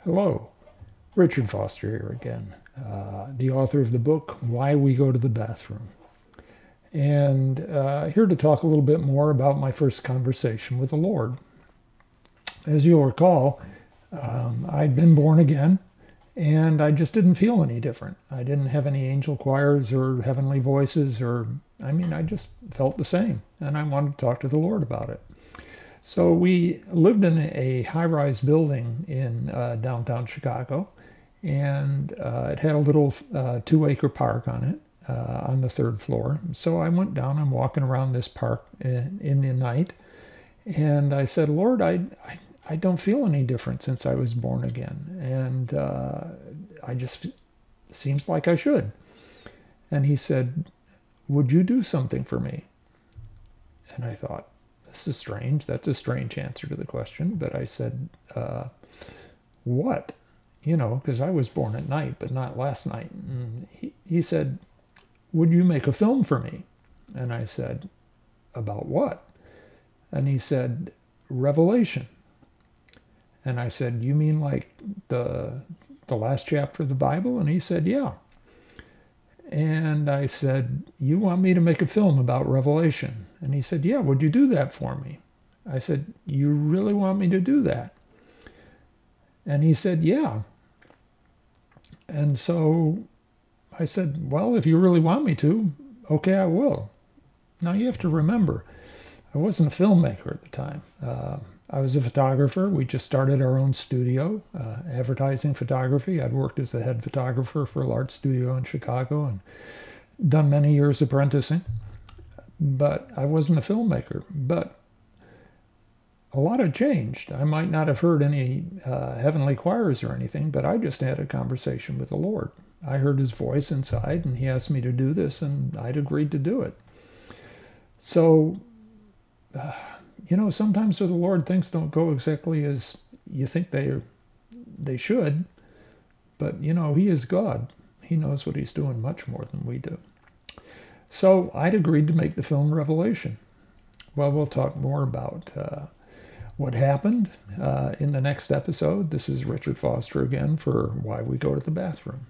Hello, Richard Foster here again, the author of the book, Why We Go to the Bathroom. And here to talk a little bit more about my first conversation with the Lord. As you'll recall, I'd been born again, and I just didn't feel any different. I didn't have any angel choirs or heavenly voices, I just felt the same, and I wanted to talk to the Lord about it. So we lived in a high-rise building in downtown Chicago, and it had a little 2-acre park on it on the 3rd floor. So I went down and walking around this park in the night, and I said, Lord, I don't feel any different since I was born again, and I just seems like I should. And he said, would you do something for me? And I thought, this is strange. That's a strange answer to the question. But I said, what? You know, because I was born at night, but not last night. And he said, would you make a film for me? And I said, about what? And he said, Revelation. And I said, you mean like the last chapter of the Bible? And he said, yeah. And I said, you want me to make a film about Revelation? And he said, yeah, would you do that for me? I said, you really want me to do that? And he said, yeah. And so I said, well, if you really want me to, okay, I will. Now you have to remember, I wasn't a filmmaker at the time. I was a photographer. We just started our own studio, advertising photography. I'd worked as the head photographer for a large studio in Chicago and done many years apprenticing. But I wasn't a filmmaker. But a lot had changed. I might not have heard any heavenly choirs or anything, but I just had a conversation with the Lord. I heard his voice inside, and he asked me to do this, and I'd agreed to do it. So, you know, sometimes with the Lord, things don't go exactly as you think they should. But, you know, he is God. He knows what he's doing much more than we do. So I'd agreed to make the film Revelation. Well, we'll talk more about what happened in the next episode. This is Richard Foster again for Why We Go to the Bathroom.